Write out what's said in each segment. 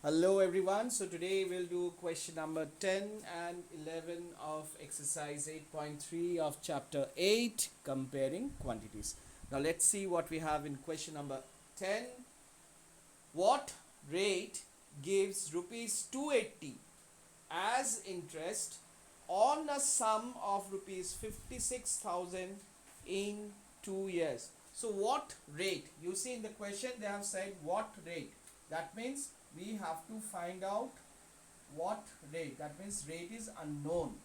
Hello everyone. So today we'll do question number 10 and 11 of exercise 8.3 of chapter 8, comparing quantities. Now let's see what we have in question number 10. What rate gives rupees 280 as interest on a sum of rupees 56,000 in 2 years? So what rate? You see in the question they have said what rate. That means we have to find out what rate. That means rate is unknown.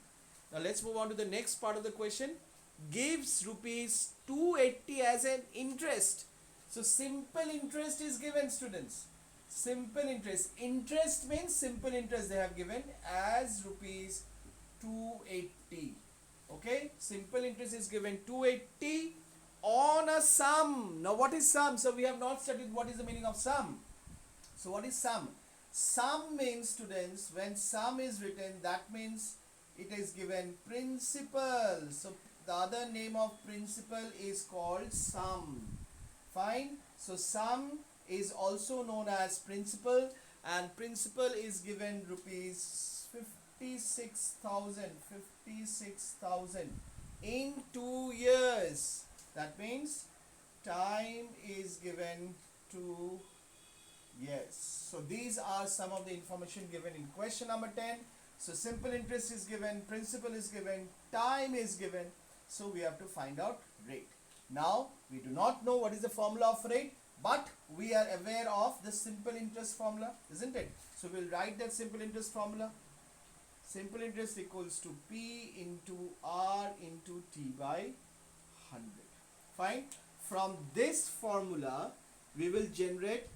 Now let's move on to the next part of the question. Gives rupees 280 as an interest. So simple interest is given, students. Simple interest. Interest means simple interest they have given as rupees 280. Okay, simple interest is given 280 on a sum. Now what is sum? So we have not studied what is the meaning of sum. So what is sum? Sum means, students, when sum is written, that means it is given principal. So the other name of principal is called sum. Fine. So sum is also known as principal, and principal is given rupees 56,000 in 2 years. That means time is given to yes. So these are some of the information given in question number 10. So simple interest is given, principal is given, time is given. So we have to find out rate. Now we do not know what is the formula of rate, but we are aware of the simple interest formula, isn't it? So we'll write that simple interest formula. Simple interest equals to P into R into T by 100. Fine. From this formula we will generate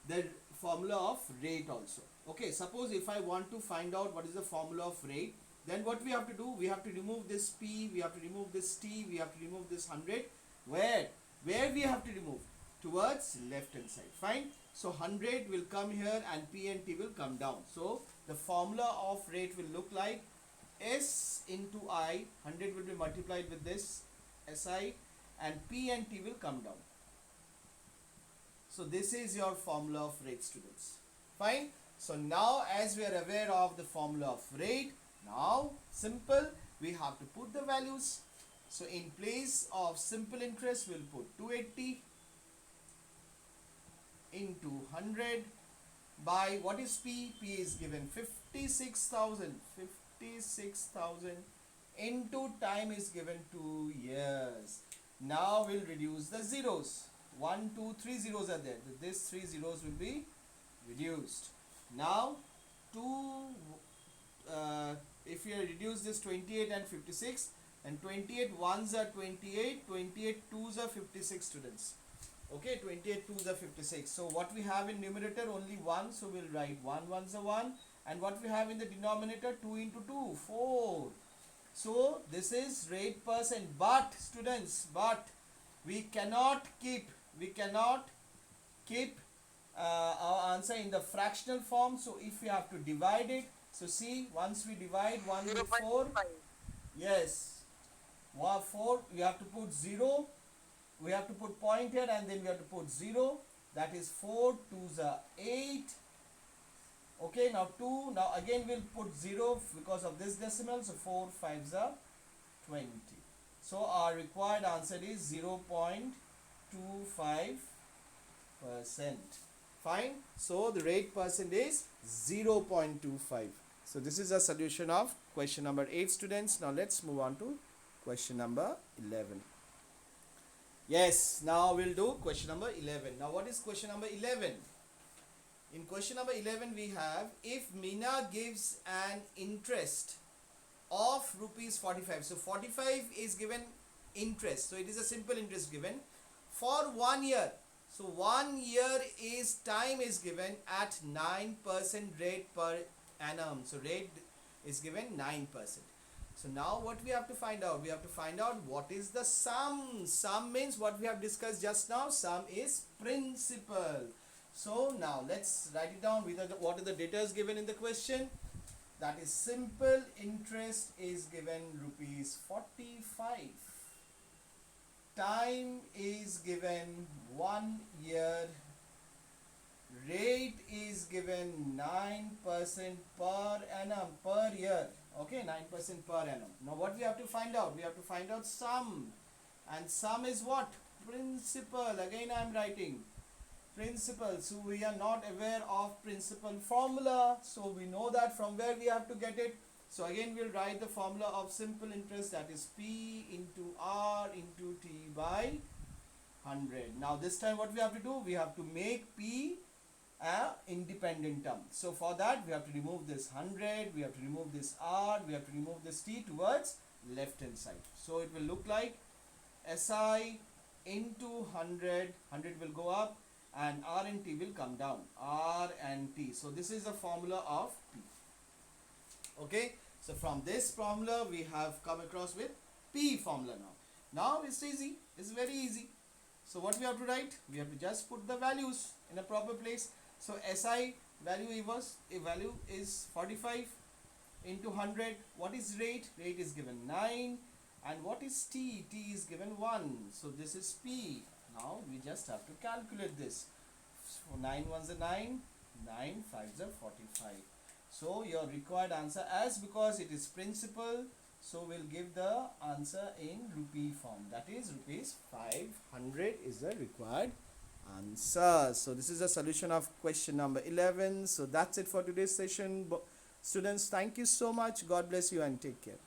the formula of rate also. Okay, suppose if I want to find out what is the formula of rate, then what we have to do, we have to remove this P, we have to remove this T, we have to remove this 100. Where we have to remove? Towards left hand side. Fine. So 100 will come here and P and T will come down. So the formula of rate will look like S into I. 100 will be multiplied with this SI, and P and T will come down. So this is your formula of rate, students. Fine. So now as we are aware of the formula of rate, now simple, we have to put the values. So in place of simple interest, we'll put 280 into 100 by what is P? P is given 56,000. 56,000 into time is given 2 years. Now we'll reduce the zeros. 1, 2, 3 zeros are there. These 3 zeros will be reduced. Now, if you reduce this 28 and 56, and 28 ones are 28, 28 twos are 56, students. Okay, 28 twos are 56. So what we have in numerator only 1, so we'll write 1 ones are 1, and what we have in the denominator 2 into 2, 4. So this is rate percent, but students, but we cannot keep our answer in the fractional form. So if we have to divide it, so see, once we divide 1 with 4, yes, 4, we have to put 0, we have to put point here, and then we have to put 0. That is 4 2s are 8. Okay, now 2, now again we'll put 0 because of this decimal, so 4 5s are 20. So our required answer is 0.25%. Fine. So the rate percent is 0.25. So this is a solution of question number 8, students. Now let's move on to question number 11. Yes, now we'll do question number 11. Now what is question number 11? In question number 11 we have, if Meena gives an interest of rupees 45. So 45 is given interest. So it is a simple interest given for 1 year. So 1 year is time is given at 9% rate per annum. So rate is given 9%. So now what we have to find out? We have to find out what is the sum. Sum means what we have discussed just now. Sum is principal. So now let's write it down with what are the data given in the question. That is simple interest is given rupees 45. Time is given 1 year. Rate is given 9% per annum per year. Okay, 9% per annum. Now what we have to find out? We have to find out sum. And sum is what? Principal. Again I am writing principal. So we are not aware of principal formula. So we know that from where we have to get it. So again we'll write the formula of simple interest, that is P into R into T by 100. Now this time what we have to do? We have to make P a independent term. So for that we have to remove this 100, we have to remove this R, we have to remove this T towards left hand side. So it will look like SI into 100, 100 will go up and R and T will come down, R and T. So this is the formula of P. Okay, so from this formula we have come across with P formula now. Now it's easy, it's very easy. So what we have to write? We have to just put the values in a proper place. So SI value is 45 into 100. What is rate? Rate is given 9. And what is T? T is given 1. So this is P. Now we just have to calculate this. So 9 ones are 9, 9 fives are 45. So your required answer, as because it is principal, so we'll give the answer in rupee form. That is rupees 500 is the required answer. So this is a solution of question number 11. So that's it for today's session. Students, thank you so much. God bless you and take care.